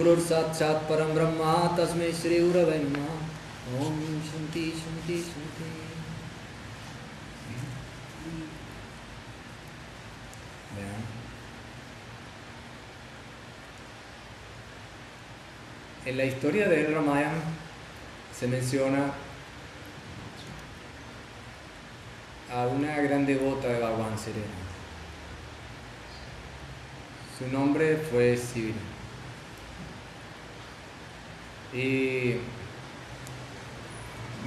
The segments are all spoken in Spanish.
Gurur Sakshat Param Brahma Tasmai Shri Gurave Namah. Om Shanti Shanti Shanti. Vean. En la historia del Ramayana se menciona a una gran devota de Bhagavan Sri Ram. Su nombre fue Siviri. Y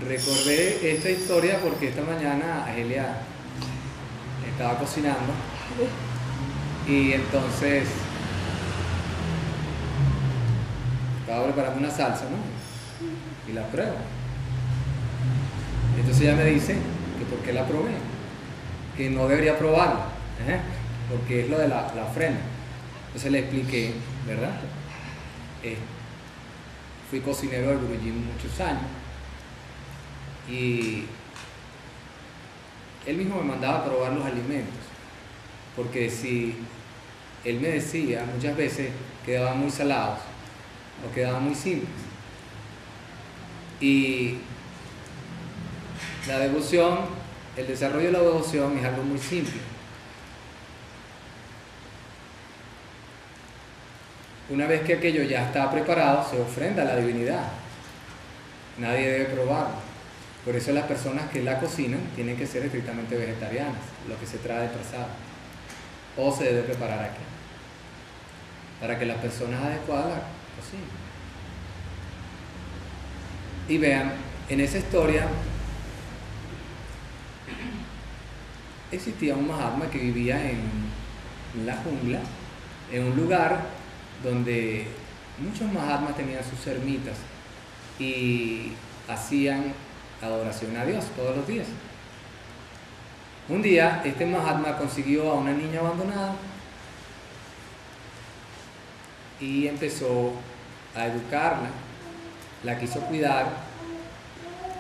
recordé esta historia porque esta mañana Agelia estaba cocinando y entonces estaba preparando una salsa, ¿no? Y la pruebo. Entonces ella me dice que por qué la probé, que no debería probarla, porque es lo de la ofrenda. Entonces le expliqué, ¿verdad? Fui cocinero de Guruji muchos años y él mismo me mandaba a probar los alimentos, porque si él me decía, muchas veces quedaban muy salados o quedaban muy simples. Y la devoción, el desarrollo de la devoción es algo muy simple. Una vez que aquello ya está preparado, se ofrenda a la divinidad. Nadie debe probarlo. Por eso las personas que la cocinan tienen que ser estrictamente vegetarianas, lo que se trae de prasada. O se debe preparar aquí, para que las personas adecuadas la cocinen. Y vean, en esa historia existía un Mahatma que vivía en la jungla, en un lugar donde muchos Mahatmas tenían sus ermitas y hacían adoración a Dios todos los días. Un día este Mahatma consiguió a una niña abandonada y empezó a educarla, la quiso cuidar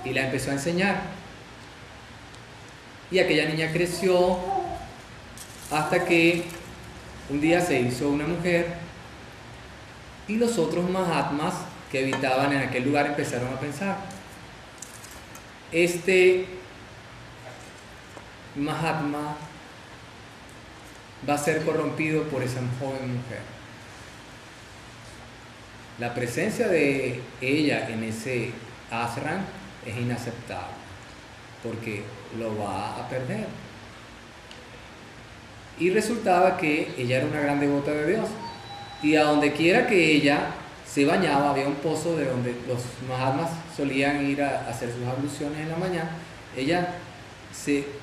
y la empezó a enseñar. Y aquella niña creció hasta que un día se hizo una mujer y los otros Mahatmas que habitaban en aquel lugar empezaron a pensar: este Mahatma va a ser corrompido por esa joven mujer. La presencia de ella en ese ashram es inaceptable porque lo va a perder. Y resultaba que ella era una gran devota de Dios y a donde quiera que ella se bañaba había un pozo de donde los Mahatmas solían ir a hacer sus abluciones en la mañana. Ella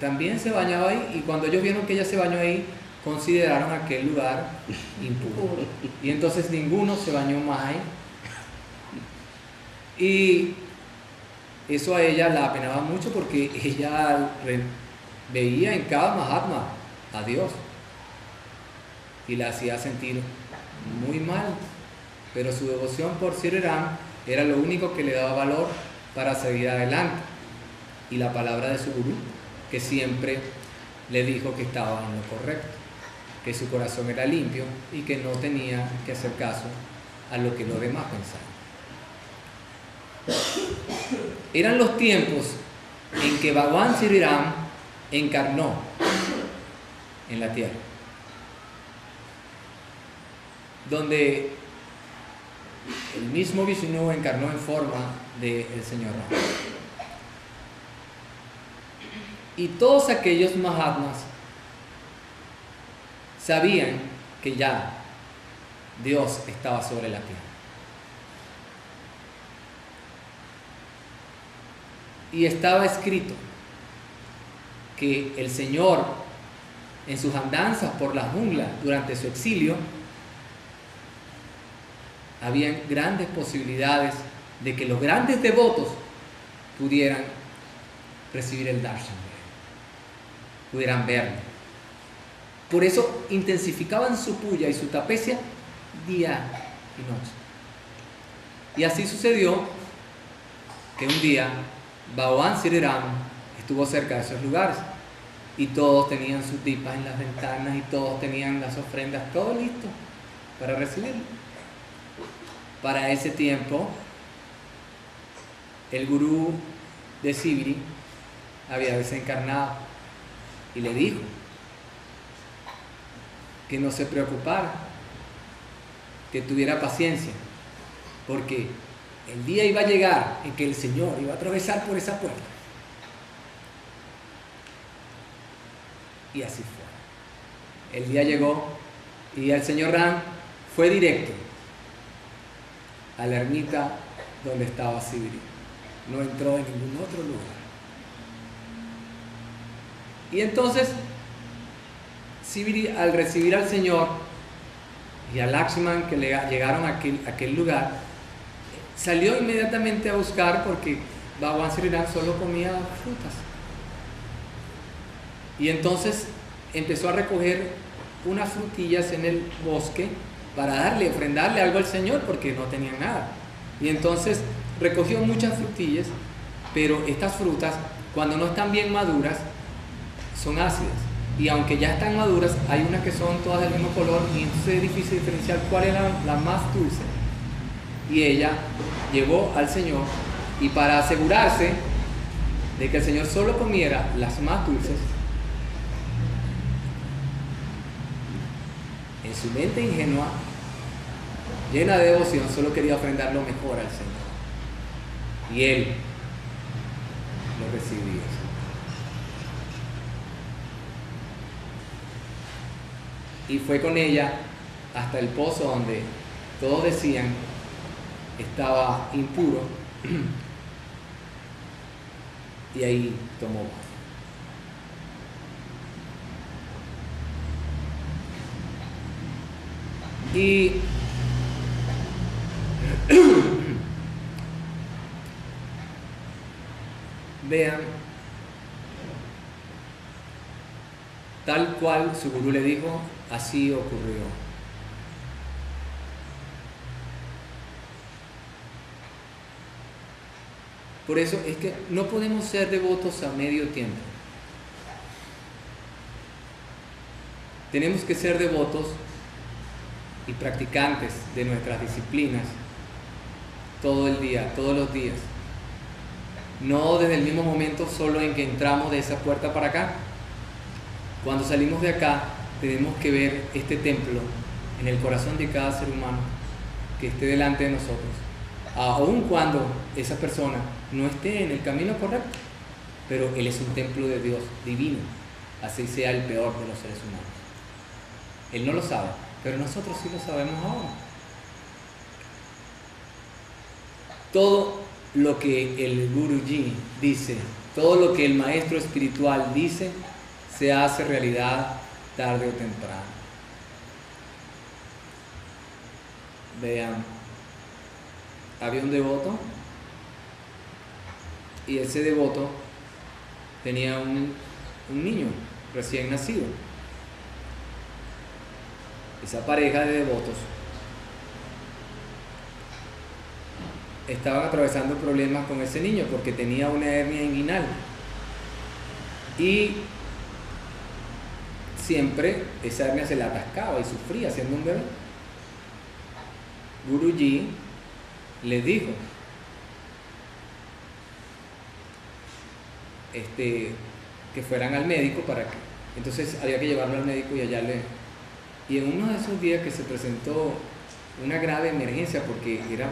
también se bañaba ahí y cuando ellos vieron que ella se bañó ahí, consideraron aquel lugar impuro y entonces ninguno se bañó más ahí. Y eso a ella la apenaba mucho porque ella veía en cada Mahatma a Dios y la hacía sentir muy mal, pero su devoción por Sri Ram era lo único que le daba valor para seguir adelante, y la palabra de su gurú, que siempre le dijo que estaba en lo correcto, que su corazón era limpio y que no tenía que hacer caso a lo que los demás pensaban. Eran los tiempos en que Bhagavan Sri Ram encarnó en la tierra, donde el mismo Vishnu encarnó en forma del Señor Ram. Y todos aquellos Mahatmas sabían que ya Dios estaba sobre la tierra. Y estaba escrito que el Señor, en sus andanzas por la jungla durante su exilio, habían grandes posibilidades de que los grandes devotos pudieran recibir el darshan, pudieran verlo. Por eso intensificaban su puya y su tapesia día y noche. Y así sucedió que un día Bhagavan Sri Ram estuvo cerca de esos lugares y todos tenían sus dipas en las ventanas y todos tenían las ofrendas, todo listo para recibirlo. Para ese tiempo, el gurú de Sibiri había desencarnado y le dijo que no se preocupara, que tuviera paciencia, porque el día iba a llegar en que el Señor iba a atravesar por esa puerta. Y así fue. El día llegó y el señor Ram fue directo a la ermita donde estaba Sibiri. No entró en ningún otro lugar. Y entonces Sibiri, al recibir al Señor y a Lakshman, que llegaron a aquel lugar, salió inmediatamente a buscar, porque Bhagwan Sri Ram solo comía frutas. Y entonces empezó a recoger unas frutillas en el bosque para ofrendarle algo al Señor, porque no tenían nada. Y entonces recogió muchas frutillas, pero estas frutas, cuando no están bien maduras, son ácidas. Y aunque ya están maduras, hay unas que son todas del mismo color, y entonces es difícil diferenciar cuál era la más dulce. Y ella llevó al Señor, y para asegurarse de que el Señor solo comiera las más dulces, en su mente ingenua, llena de devoción, solo quería ofrendar lo mejor al Señor. Y Él lo recibió. Y fue con ella hasta el pozo donde todos decían estaba impuro, y ahí tomó baño. Y vean, tal cual su gurú le dijo, así ocurrió. Por eso es que no podemos ser devotos a medio tiempo. Tenemos que ser devotos y practicantes de nuestras disciplinas todo el día, todos los días. No desde el mismo momento solo en que entramos de esa puerta para acá. Cuando salimos de acá, tenemos que ver este templo en el corazón de cada ser humano que esté delante de nosotros, aun cuando esa persona no esté en el camino correcto, pero él es un templo de Dios divino, así sea el peor de los seres humanos. Él no lo sabe, pero nosotros sí lo sabemos ahora. Todo lo que el Guruji dice, todo lo que el maestro espiritual dice, se hace realidad tarde o temprano. Vean, había un devoto y ese devoto tenía un niño recién nacido. Esa pareja de devotos estaban atravesando problemas con ese niño porque tenía una hernia inguinal y siempre esa hernia se la atascaba y sufría siendo un bebé. Guruji les dijo que fueran al médico para que, entonces había que llevarlo al médico y en uno de esos días que se presentó una grave emergencia porque era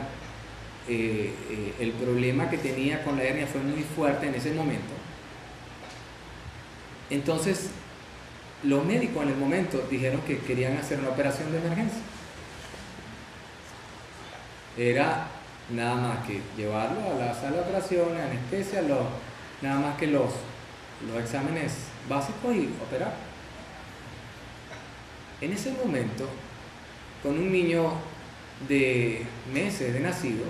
el problema que tenía con la hernia fue muy fuerte en ese momento. Entonces los médicos en el momento dijeron que querían hacer una operación de emergencia. Era nada más que llevarlo a la sala de operaciones, anestesia, nada más que los exámenes básicos y operar. En ese momento, con un niño de meses de nacido,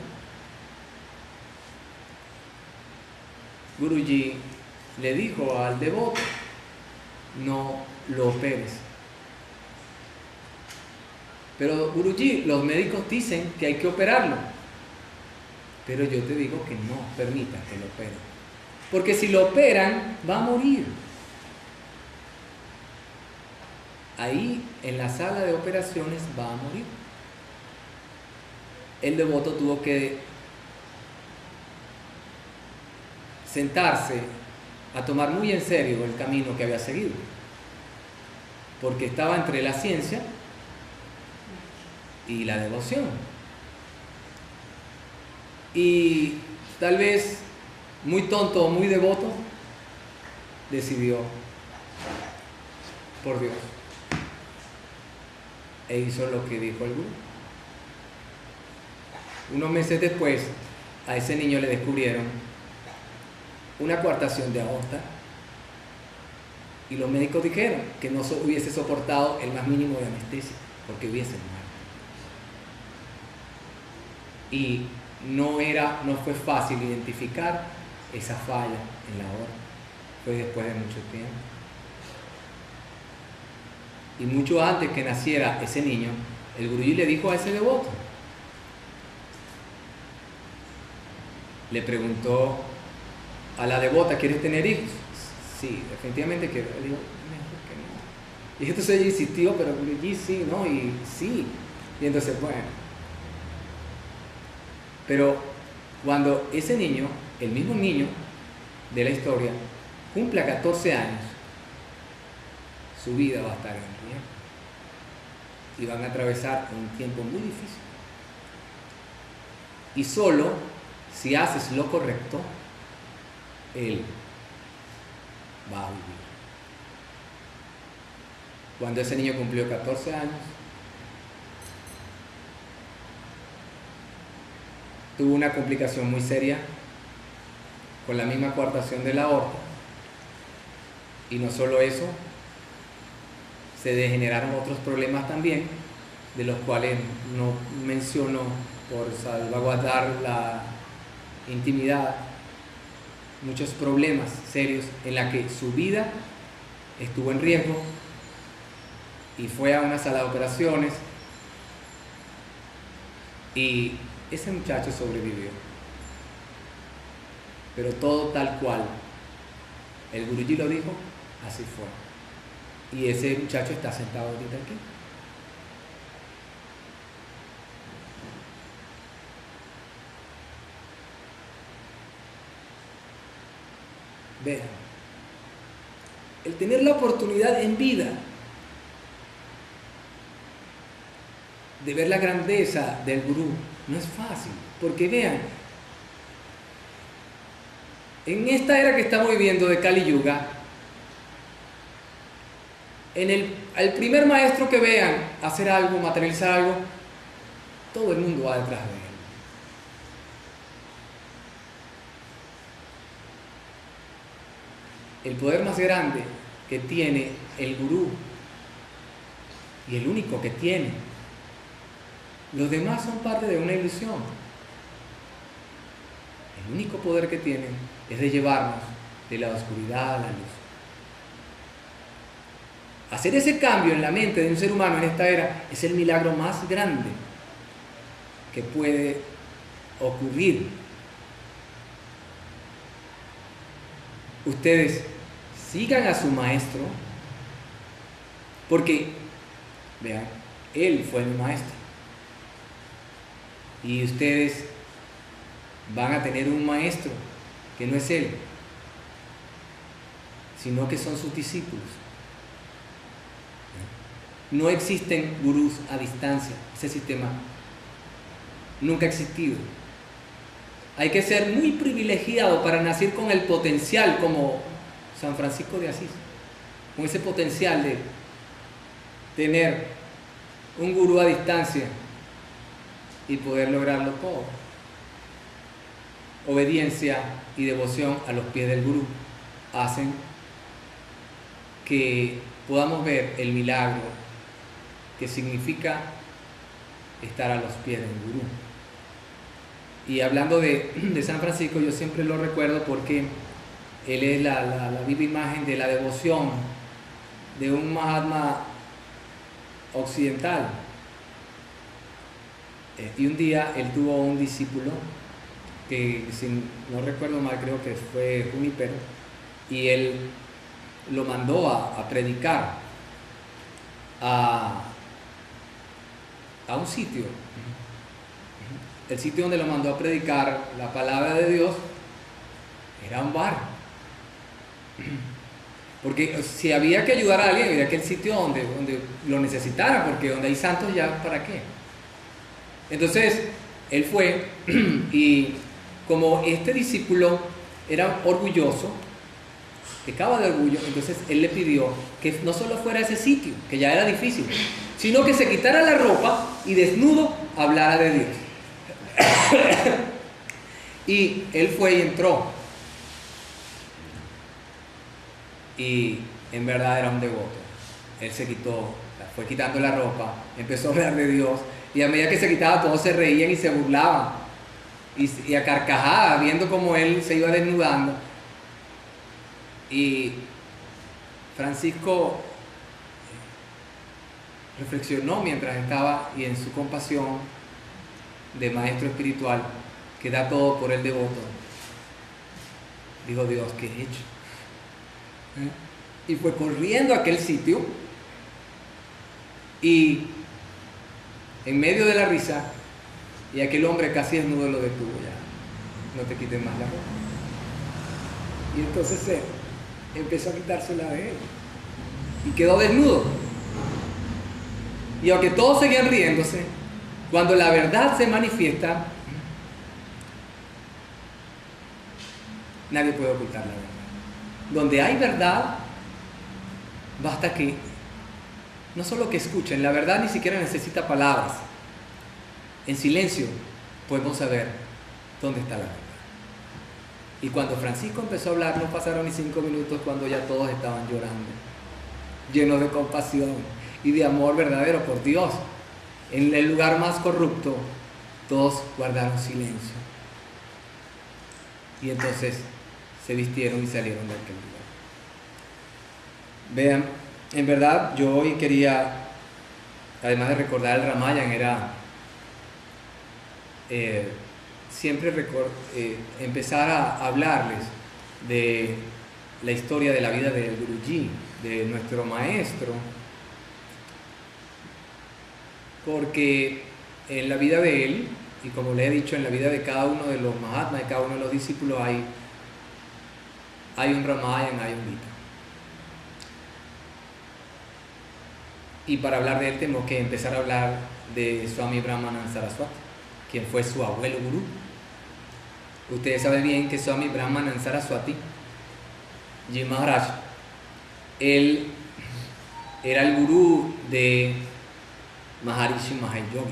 Guruji le dijo al devoto: no lo operes. Pero Guruji, los médicos dicen que hay que operarlo, pero yo te digo que no permitas que lo operen, porque si lo operan va a morir. Ahí en la sala de operaciones va a morir. el devoto tuvo que sentarse a tomar muy en serio el camino que había seguido, porque estaba entre la ciencia y la devoción. Y tal vez muy tonto o muy devoto, decidió por Dios e hizo lo que dijo el gurú. Unos meses después, a ese niño le descubrieron una coartación de aorta y los médicos dijeron que no hubiese soportado el más mínimo de anestesia porque hubiese muerto. Y no fue fácil identificar esa falla en la aorta. Fue después de mucho tiempo. Y mucho antes que naciera ese niño, el Guruji le dijo a ese devoto, le preguntó a la devota, ¿quieres tener hijos? Sí, definitivamente quiero. Él dijo, mejor que no. Y entonces ella insistió, pero Guruji sí, ¿no? Y sí. Y entonces, bueno. Pero cuando ese niño, el mismo niño de la historia, cumpla 14 años, su vida va a estar en riesgo. Y van a atravesar un tiempo muy difícil. Y solo si haces lo correcto, él va a vivir. Cuando ese niño cumplió 14 años, tuvo una complicación muy seria con la misma coartación de la aorta. Y no solo eso, se degeneraron otros problemas también, de los cuales no menciono por salvaguardar la intimidad. Muchos problemas serios en la que su vida estuvo en riesgo y fue a una sala de operaciones y ese muchacho sobrevivió. Pero todo tal cual el Guruji lo dijo, así fue. Y ese muchacho está sentado ahorita aquí. Vean, el tener la oportunidad en vida de ver la grandeza del gurú no es fácil, porque vean, en esta era que estamos viviendo de Kali Yuga, al primer maestro que vean hacer algo, materializar algo, todo el mundo va detrás de él. El poder más grande que tiene el gurú, y el único que tiene, los demás son parte de una ilusión. El único poder que tienen es de llevarnos de la oscuridad a la luz. Hacer ese cambio en la mente de un ser humano en esta era es el milagro más grande que puede ocurrir. Ustedes sigan a su maestro, porque, vean, él fue mi maestro. Y ustedes van a tener un maestro que no es él, sino que son sus discípulos. No existen gurús a distancia. Ese sistema nunca ha existido. Hay que ser muy privilegiado para nacer con el potencial como San Francisco de Asís, con ese potencial de tener un gurú a distancia y poder lograrlo todo. Obediencia y devoción a los pies del gurú hacen que podamos ver el milagro que significa estar a los pies del gurú. Y hablando de San Francisco, yo siempre lo recuerdo porque él es la viva imagen de la devoción de un Mahatma occidental. Y un día él tuvo un discípulo que, si no recuerdo mal, creo que fue Junípero, y él lo mandó a predicar a un sitio. el sitio donde lo mandó a predicar la palabra de Dios era un bar. Porque si había que ayudar a alguien, había que el sitio donde lo necesitara, porque donde hay santos ya, ¿para qué? Entonces, él fue y como este discípulo era orgulloso, pecaba de orgullo, entonces él le pidió que no solo fuera a ese sitio, que ya era difícil, sino que se quitara la ropa y desnudo hablara de Dios. Y él fue y entró. Y en verdad era un devoto. Él se quitó, fue quitando la ropa, empezó a hablar de Dios, y a medida que se quitaba todos se reían y se burlaban y a carcajadas viendo cómo él se iba desnudando. Y Francisco reflexionó mientras estaba, y en su compasión de maestro espiritual que da todo por el devoto, dijo: Dios, ¿qué he hecho? Y fue corriendo a aquel sitio y en medio de la risa, y aquel hombre casi desnudo lo detuvo: ya, no te quites más la ropa. Y entonces él empezó a quitársela de él y quedó desnudo. Y aunque todos seguían riéndose, cuando la verdad se manifiesta, nadie puede ocultar la verdad. Donde hay verdad, basta que no solo que escuchen, la verdad ni siquiera necesita palabras. En silencio podemos saber dónde está la verdad. Y cuando Francisco empezó a hablar, no pasaron ni 5 minutos cuando ya todos estaban llorando, llenos de compasión y de amor verdadero por Dios. En el lugar más corrupto, todos guardaron silencio. Y entonces se vistieron y salieron de aquel lugar. Vean, en verdad yo hoy quería, además de recordar el Ramayana, era siempre empezar a hablarles de la historia de la vida del Guruji, de nuestro maestro, porque en la vida de él, y como le he dicho, en la vida de cada uno de los Mahatmas, de cada uno de los discípulos, hay un Ramayana, hay un Gita. Y para hablar de él tenemos que empezar a hablar de Swami Brahmananda Saraswati, quien fue su abuelo gurú. Ustedes saben bien que Swami Brahmananda Saraswati, Ji Maharaj, él era el gurú de Maharishi Mahesh Yogi.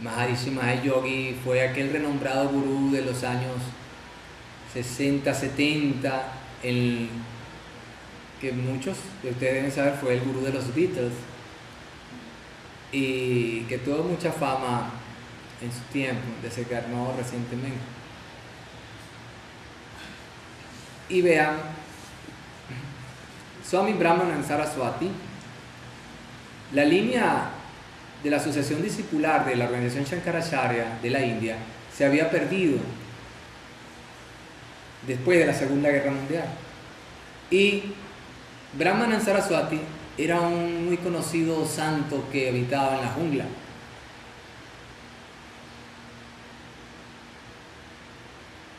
Maharishi Mahesh Yogi fue aquel renombrado gurú de los años 60, 70, que muchos de ustedes deben saber fue el gurú de los Beatles y que tuvo mucha fama en su tiempo, desencarnó recientemente. Y vean, Swami Brahmananda Saraswati, la línea de la asociación discipular de la organización Shankaracharya de la India se había perdido después de la Segunda Guerra Mundial. Y Brahmananda Saraswati era un muy conocido santo que habitaba en la jungla.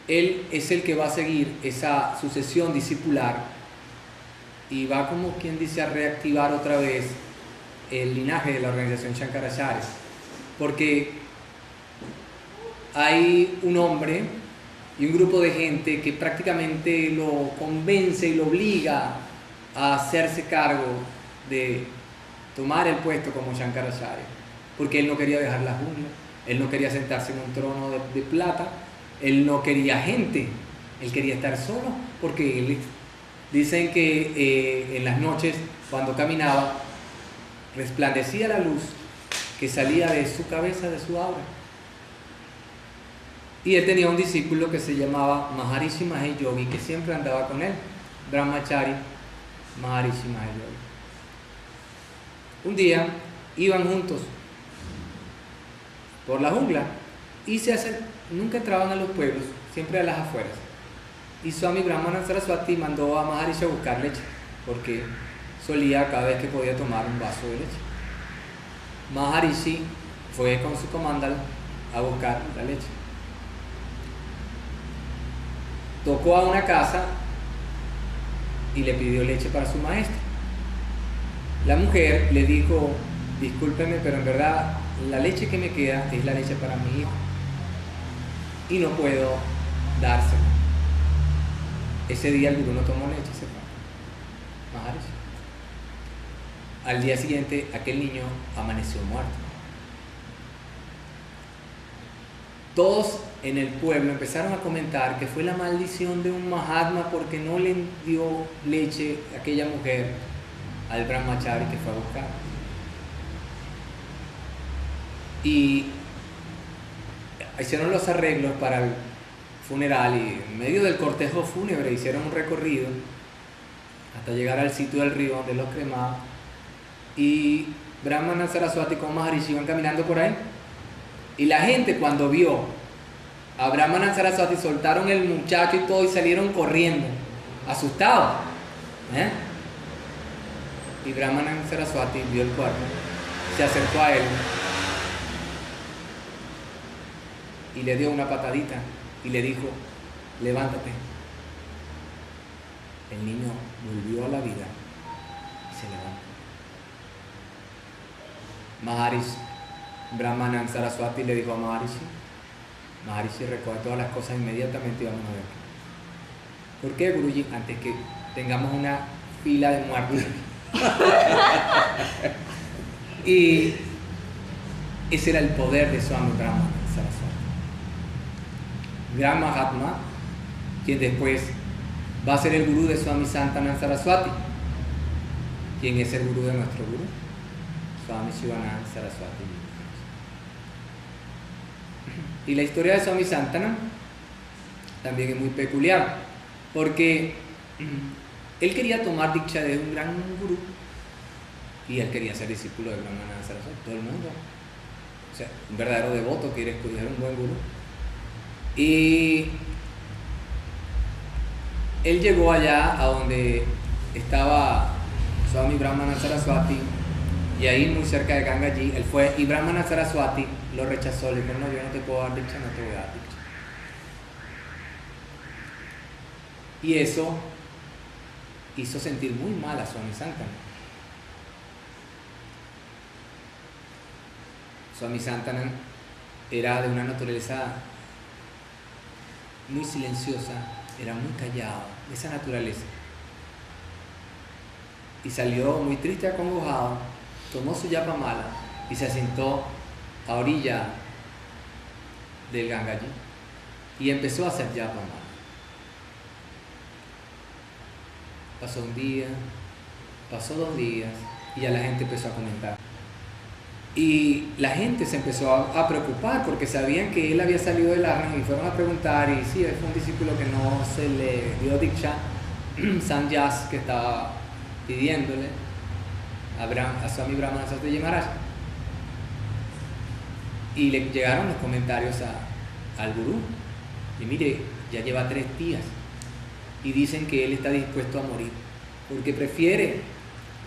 Él es el que va a seguir esa sucesión discipular y va, como quien dice, a reactivar otra vez el linaje de la organización Shankaracharya, porque hay un hombre y un grupo de gente que prácticamente lo convence y lo obliga a hacerse cargo de tomar el puesto como Shankaracharya, porque él no quería dejar la jungla, él no quería sentarse en un trono de plata, él no quería gente, él quería estar solo, porque dicen que en las noches cuando caminaba resplandecía la luz que salía de su cabeza, de su aura. Y él tenía un discípulo que se llamaba Maharishi Mahesh Yogi, que siempre andaba con él, Brahmachari Maharishi Mahesh Yogi. Un día iban juntos por la jungla y nunca entraban a los pueblos, siempre a las afueras. Y Swami Brahmananda Saraswati mandó a Maharishi a buscar leche, porque solía cada vez que podía tomar un vaso de leche. Maharishi fue con su comandal a buscar la leche. Tocó a una casa y le pidió leche para su maestra. La mujer le dijo: discúlpeme, pero en verdad la leche que me queda es la leche para mi hijo y no puedo dársela. Ese día el gurú no tomó leche, se fue. Maharishi. Al día siguiente aquel niño amaneció muerto. Todos en el pueblo empezaron a comentar que fue la maldición de un Mahatma porque no le dio leche a aquella mujer al brahmachari que fue a buscar. Y hicieron los arreglos para el funeral y en medio del cortejo fúnebre hicieron un recorrido hasta llegar al sitio del río donde los cremaban, y Brahmana Saraswati con Maharishi iban caminando por ahí, y la gente cuando vio a Brahmana Saraswati soltaron el muchacho y todo y salieron corriendo asustados, y Brahmana Saraswati vio el cuerpo, se acercó a él y le dio una patadita y le dijo: levántate. El niño volvió a la vida y se levantó. Maharishi, Brahmana Saraswati le dijo a Maharishi recoge todas las cosas inmediatamente y vamos a ver. ¿Por qué, Guruji? Antes que tengamos una fila de muertos. Y ese era el poder de Swami Brahmana Saraswati. Gran Mahatma, quien después va a ser el gurú de Swami Santananda Saraswati. ¿Quién es el gurú de nuestro gurú? Swami Shivananda Saraswati. Y la historia de Swami Santananda también es muy peculiar, porque él quería tomar diksha de un gran gurú y él quería ser discípulo de Brahmana Saraswati. Todo el mundo, o sea, un verdadero devoto quiere escoger un buen gurú. Y él llegó allá a donde estaba Swami Brahmana Saraswati, y ahí muy cerca de Gangaji él fue, y Brahmana Saraswati lo rechazó, le dijo: no, yo no te puedo dar diksha, no te voy a dar diksha. Y eso hizo sentir muy mal a Swami Santananda. Swami Santananda era de una naturaleza muy silenciosa, era muy callado, de esa naturaleza. Y salió muy triste, acongojado, tomó su yapamala y se asentó a orilla del Gangaji y empezó a hacer yapamala. Pasó un día, pasó 2 días y ya la gente empezó a comentar. Y la gente se empezó a preocupar porque sabían que él había salido del ashram y fueron a preguntar, y sí, él fue un discípulo que no se le dio diksha, sannyas, que estaba pidiéndole a Swami Brahmana Saraswati Maharaj. Y le llegaron los comentarios al gurú, y mire, ya lleva 3 días y dicen que él está dispuesto a morir porque prefiere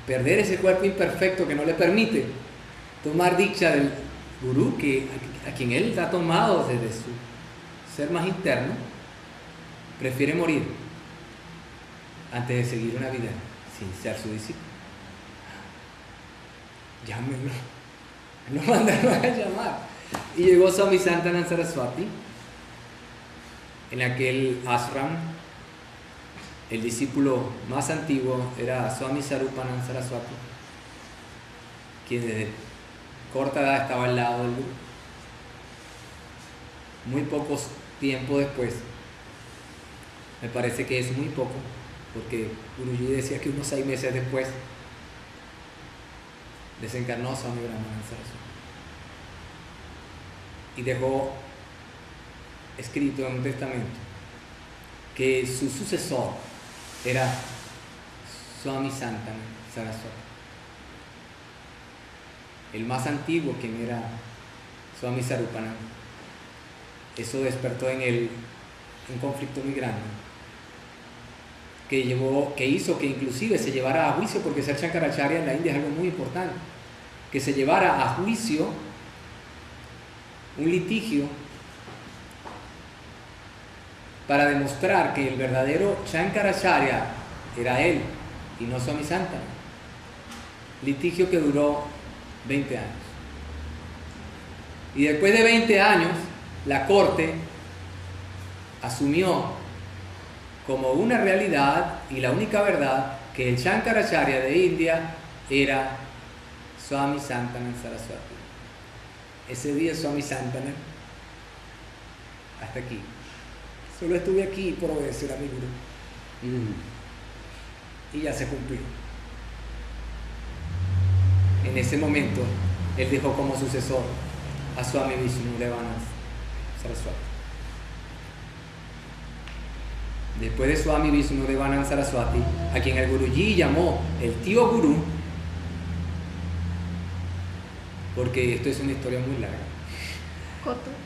perder ese cuerpo imperfecto que no le permite tomar diksha del gurú, que a quien él ha tomado desde su ser más interno, prefiere morir antes de seguir una vida sin ser su discípulo. Llámenlo, lo mandaron a llamar. Y llegó Swami Santananda Saraswati. En aquel ashram, el discípulo más antiguo era Swami Sarupananda Saraswati, quien desde corta edad estaba al lado del gurú. Muy pocos tiempo después, me parece que es muy poco, porque Guruji decía que unos 6 meses después desencarnó Swami Brahmana Saraswati y dejó escrito en un testamento que su sucesor era Swami Santananda Saraswati. El más antiguo, quien era Swami Sarupananda. Eso despertó en él un conflicto muy grande, que hizo que inclusive se llevara a juicio, porque ser Shankaracharya en la India es algo muy importante, que se llevara a juicio un litigio para demostrar que el verdadero Shankaracharya era él y no Swami Santana. Litigio que duró 20 años. Y después de 20 años, la corte asumió como una realidad y la única verdad que el Shankaracharya de India era Swami Santana Saraswati. Ese día Swami Santana, hasta aquí. Solo estuve aquí por obedecer a mi gurú. Y ya se cumplió. En ese momento, él dejó como sucesor a Swami Vishnudevananda Saraswati. Después de Swami Vishnudevananda Saraswati, a quien el Guruji llamó el tío gurú, porque esto es una historia muy larga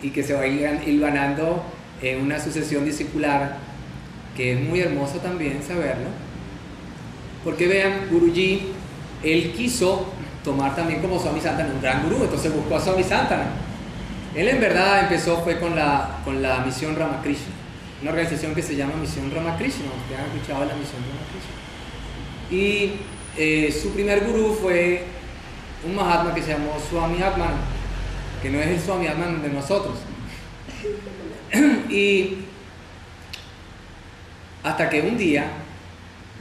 y que se va a ir hilvanando en una sucesión discipular que es muy hermoso también saberlo, porque vean, Guruji, él quiso tomar también como Swami Santana un gran gurú, entonces buscó a Swami Santana. Él en verdad fue con la Misión Ramakrishna, una organización que se llama Misión Ramakrishna. Ustedes han escuchado de la Misión Ramakrishna. Y su primer gurú fue un Mahatma que se llamó Swami Atman, que no es el Swami Atman de nosotros. Y hasta que un día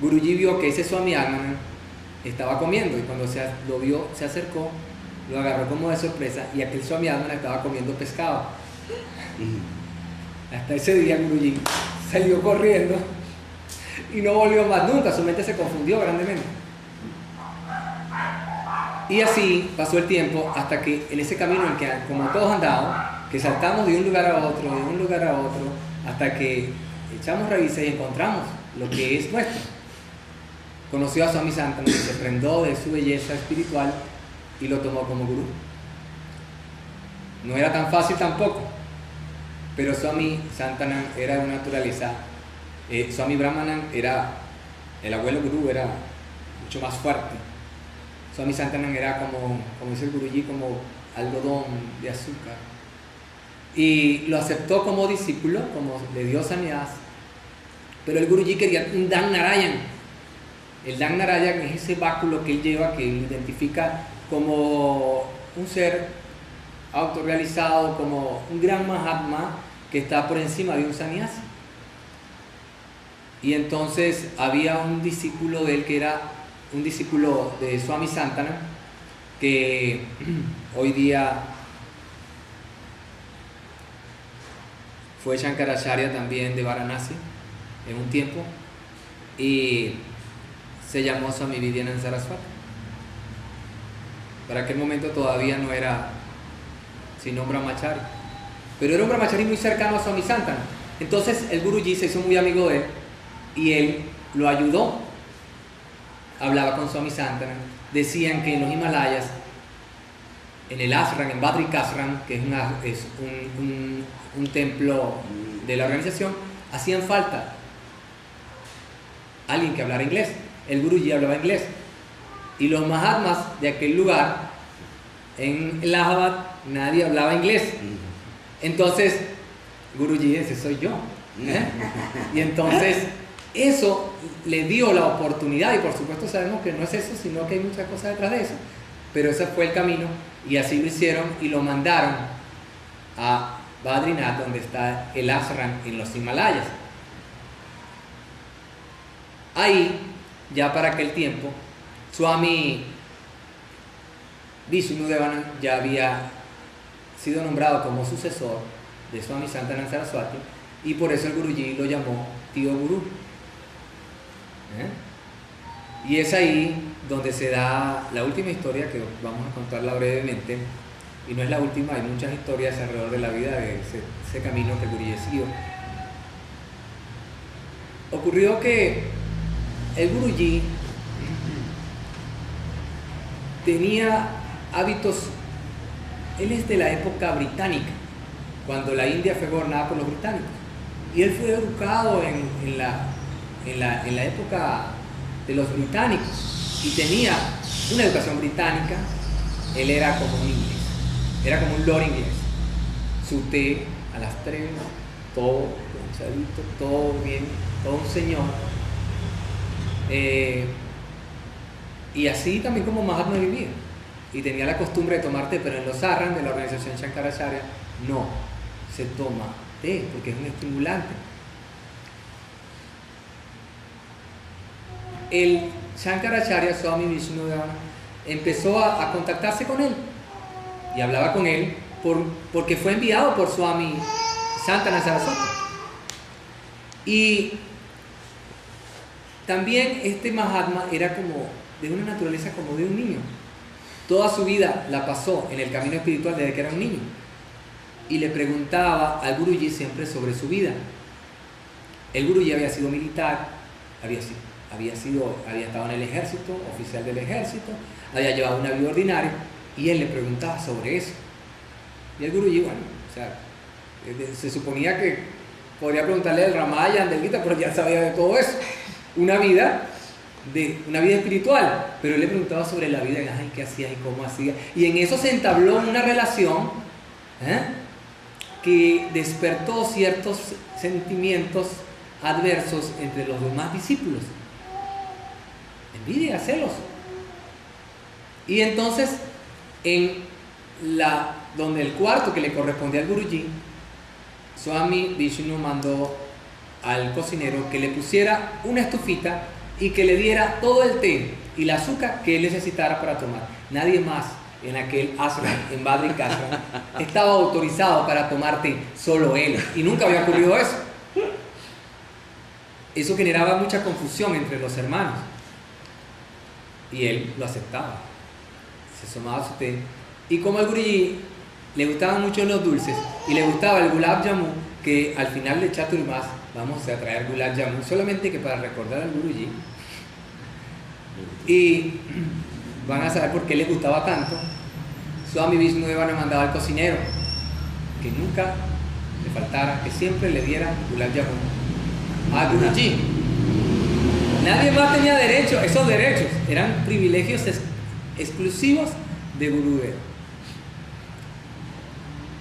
Guruji vio que ese Swami Atman estaba comiendo, y cuando lo vio, se acercó, lo agarró como de sorpresa, y aquel Swami Atman estaba comiendo pescado. Hasta ese día Guruji salió corriendo y no volvió más nunca, su mente se confundió grandemente. Y así pasó el tiempo hasta que en ese camino en que, como todos andamos, que saltamos de un lugar a otro, hasta que echamos raíces y encontramos lo que es nuestro. Conoció a Swami Santana y se prendó de su belleza espiritual y lo tomó como gurú. No era tan fácil tampoco, pero Swami Santana era de una naturaleza. Swami Brahmanan era, el abuelo gurú era mucho más fuerte. Swami Santana era como dice el Guruji, como algodón de azúcar. Y lo aceptó como discípulo, como le dio sanidad. Pero el Guruji quería un Dan Narayan. El Dan Narayan es ese báculo que él lleva, que lo identifica como un ser autorrealizado, como un gran Mahatma que está por encima de un sannyasi. Y entonces había un discípulo de él que era un discípulo de Swami Santana, que hoy día fue Shankaracharya también de Varanasi en un tiempo, y se llamó Swami Vidyananda Saraswati. Para aquel momento todavía no era sino un brahmachari, pero era un brahmachari muy cercano a Swami Santana. Entonces el Guruji se hizo muy amigo de él y él lo ayudó. Hablaba con Swami Santana. Decían que en los Himalayas, en el ashram, en Badrikashram, que es un templo de la organización, hacían falta alguien que hablara inglés. El Guruji hablaba inglés, y los Mahatmas de aquel lugar, en Allahabad, nadie hablaba inglés. Entonces Guruji, ese soy yo, y entonces eso le dio la oportunidad, y por supuesto sabemos que no es eso, sino que hay muchas cosas detrás de eso, pero ese fue el camino, y así lo hicieron, y lo mandaron a Badrinath, donde está el ashram en los Himalayas. Ahí, ya para aquel tiempo, Swami Vishnudevananda ya había sido nombrado como sucesor de Swami Santana Saraswati, y por eso el Guruji lo llamó tío gurú. Y es ahí donde se da la última historia, que vamos a contarla brevemente, y no es la última, hay muchas historias alrededor de la vida de ese camino que el Guruji siguió. Ocurrió que el Guruji tenía hábitos, él es de la época británica, cuando la India fue gobernada por los británicos, y él fue educado en la época de los británicos, y tenía una educación británica. Él era como un inglés, era como un lord inglés, su té a las 3, todo planchadito, todo bien, todo un señor. Y así también como Mahatma vivía. Y tenía la costumbre de tomar té, pero en los Ashram de la organización Shankaracharya no se toma té porque es un estimulante. El Shankaracharya Swami Vishnudevana empezó a contactarse con él y hablaba con él porque fue enviado por Swami Santana Saraswati. Y también este Mahatma era como de una naturaleza como de un niño. Toda su vida la pasó en el camino espiritual desde que era un niño. Y le preguntaba al Guruji siempre sobre su vida. El Guruji había sido militar, había estado en el ejército, oficial del ejército, había llevado una vida ordinaria, y él le preguntaba sobre eso. Y el Guruji, bueno, o sea, se suponía que podría preguntarle del Ramayana, del Gita, pero ya sabía de todo eso. Una vida espiritual, pero él le preguntaba sobre la vida, y qué hacía y cómo hacía, y en eso se entabló una relación que despertó ciertos sentimientos adversos entre los demás discípulos, envidia, celos. Y entonces donde el cuarto que le correspondía al Guruji, Swami Vishnu mandó al cocinero que le pusiera una estufita y que le diera todo el té y el azúcar que él necesitara para tomar. Nadie más en aquel ashram, en Badrika Ashram, estaba autorizado para tomar té, solo él. Y nunca había ocurrido eso. Eso generaba mucha confusión entre los hermanos. Y él lo aceptaba. Se tomaba su té. Y como al Guruji le gustaban mucho los dulces y le gustaba el Gulab Jamun, que al final de Chaturmas vamos a traer Gulab Jamun solamente que para recordar al Guruji, y van a saber por qué le gustaba tanto. Swami Vishnudevana mandaba al cocinero que nunca le faltara, que siempre le diera Gulab Jamun a Guruji. Nadie más tenía derecho, esos derechos eran privilegios exclusivos de Gurudeva.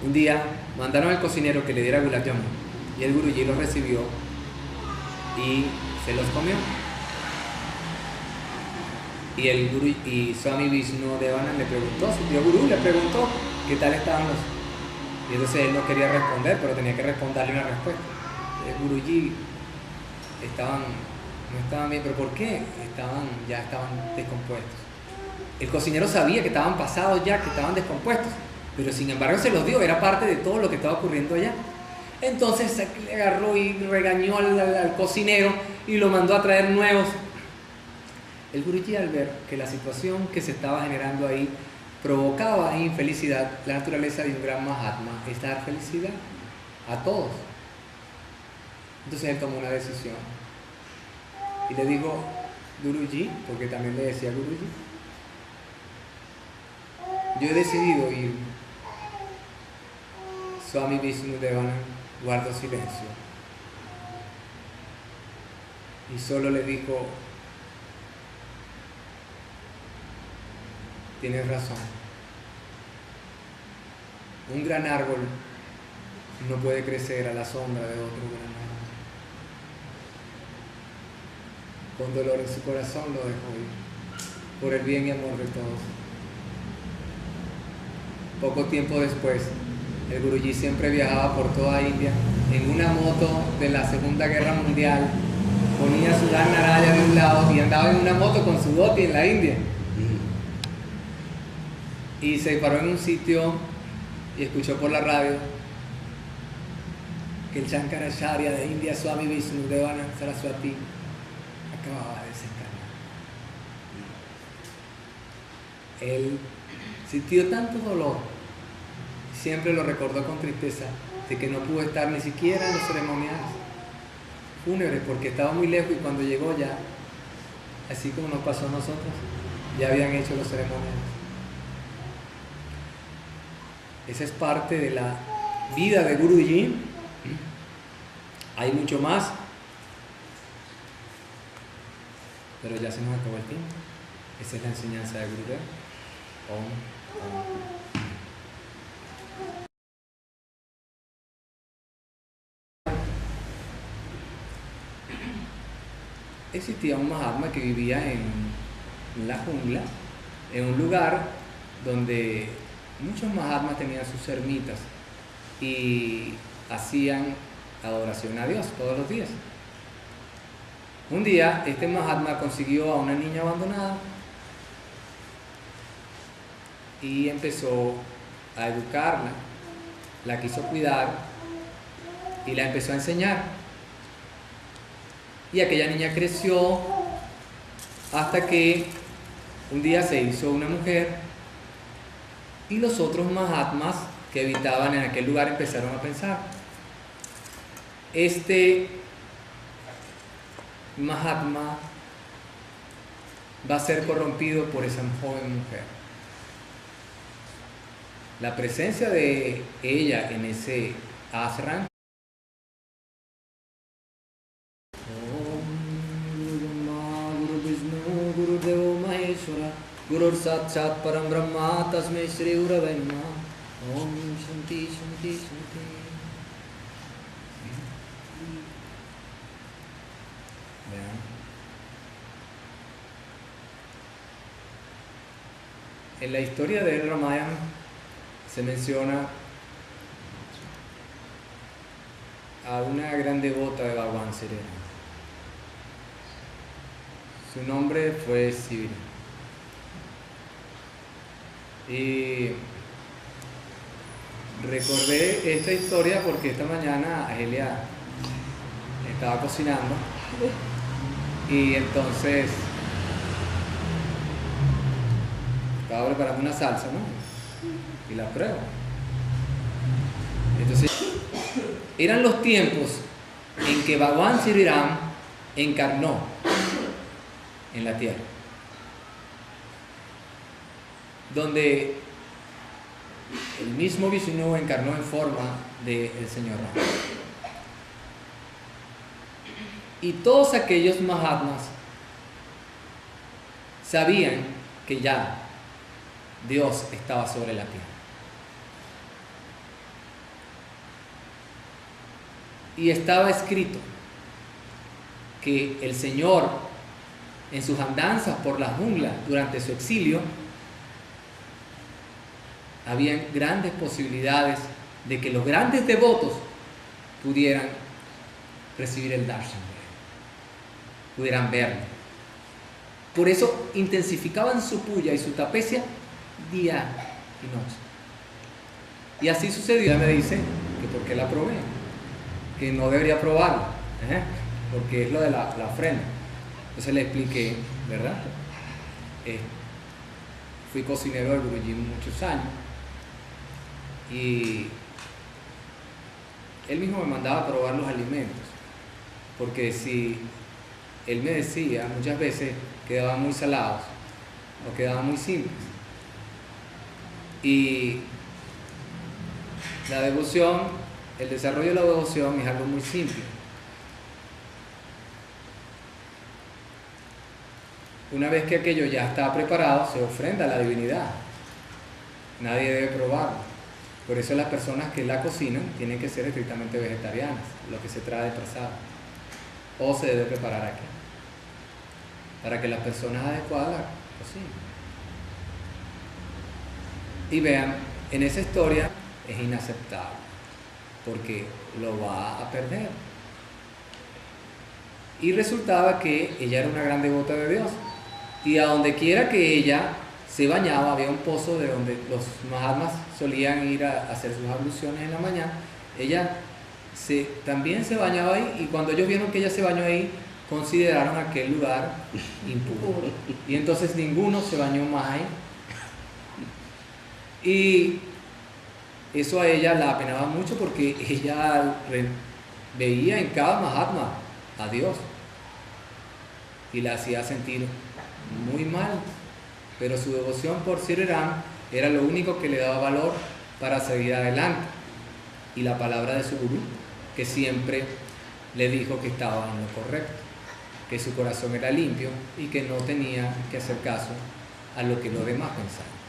Un día mandaron al cocinero que le diera Gulab Jamun y el Guruji los recibió y se los comió. Y Swami Vishnudevana le preguntó, su tío Guru le preguntó qué tal estaban los. Y entonces él no quería responder, pero tenía que responderle una respuesta. El Guruji no estaban bien, pero ¿por qué? Ya estaban descompuestos. El cocinero sabía que estaban pasados ya, que estaban descompuestos, pero sin embargo se los dio, era parte de todo lo que estaba ocurriendo allá. Entonces le agarró y regañó al cocinero y lo mandó a traer nuevos. El Guruji, al ver que la situación que se estaba generando ahí provocaba infelicidad, la naturaleza de un gran Mahatma es dar felicidad a todos. Entonces él tomó una decisión y le dijo, Guruji, porque también le decía Guruji, yo he decidido ir. Swami Vishnudevana guardó silencio y solo le dijo, tienes razón, un gran árbol no puede crecer a la sombra de otro gran árbol. Con dolor en su corazón lo dejó ir, por el bien y amor de todos. Poco tiempo después, el Guruji siempre viajaba por toda India en una moto de la Segunda Guerra Mundial, ponía su Naraya de un lado y andaba en una moto con su dhoti en la India. Y se paró en un sitio y escuchó por la radio que el Shankaracharya de India, Swami Vishnudevana Saraswati, acababa de desencarnar. Él sintió tanto dolor, siempre lo recordó con tristeza, de que no pudo estar ni siquiera en los ceremoniales fúnebres porque estaba muy lejos, y cuando llegó ya, así como nos pasó a nosotros, ya habían hecho los ceremoniales. Esa es parte de la vida de Guruji. Hay mucho más, pero ya se nos acabó el tiempo. Esa es la enseñanza de Gurudeva. Om. existía un Mahatma que vivía en la jungla, en un lugar donde muchos Mahatmas tenían sus ermitas y hacían adoración a Dios todos los días. Un día este Mahatma consiguió a una niña abandonada y empezó a educarla, la quiso cuidar y la empezó a enseñar. Y aquella niña creció hasta que un día se hizo una mujer y los otros Mahatmas que habitaban en aquel lugar empezaron a pensar: este Mahatma va a ser corrompido por esa joven mujer. La presencia de ella en ese ashram, Gurur Sakshat Param Brahma Tasmai Shri Gurave Namah. Om Shanti Shanti Shanti. Vean. En la historia del Ramayana se menciona a una gran devota de Bhagavan Sri Ram. Su nombre fue Siviri. Y recordé esta historia porque esta mañana Agelia estaba cocinando y entonces estaba preparando una salsa, ¿no? Y la pruebo. Entonces, eran los tiempos en que Bhagavan Sri Ram encarnó en la tierra, donde el mismo Vishnu encarnó en forma del Señor Ram. Y todos aquellos Mahatmas sabían que ya Dios estaba sobre la tierra. Y estaba escrito que el Señor, en sus andanzas por la jungla durante su exilio, habían grandes posibilidades de que los grandes devotos pudieran recibir el darshan, pudieran verlo. Por eso intensificaban su puya y su tapesia día y noche. Y así sucedió. Ella me dice que por qué la probé, que no debería probarla, porque es lo de la ofrenda. Entonces le expliqué, ¿verdad? Fui cocinero del Guruji muchos años y él mismo me mandaba a probar los alimentos, porque si él me decía, muchas veces quedaban muy salados o quedaban muy simples. Y la devoción, el desarrollo de la devoción es algo muy simple. Una vez que aquello ya está preparado, se ofrenda a la divinidad. Nadie debe probarlo. Por eso las personas que la cocinan tienen que ser estrictamente vegetarianas, lo que se trae de pasado. O se debe preparar aquí, para que las personas adecuadas la cocinen. Y vean, en esa historia es inaceptable, porque lo va a perder. Y resultaba que ella era una gran devota de Dios. Y a donde quiera que ella se bañaba, había un pozo de donde los Mahatmas solían ir a hacer sus abluciones en la mañana. Ella también se bañaba ahí, y cuando ellos vieron que ella se bañó ahí, consideraron aquel lugar impuro. Y entonces ninguno se bañó más ahí. Y eso a ella la apenaba mucho, porque ella veía en cada Mahatma a Dios y la hacía sentir muy mal, pero su devoción por Sri Ram era lo único que le daba valor para seguir adelante, y la palabra de su gurú, que siempre le dijo que estaba en lo correcto, que su corazón era limpio y que no tenía que hacer caso a lo que los demás pensaban.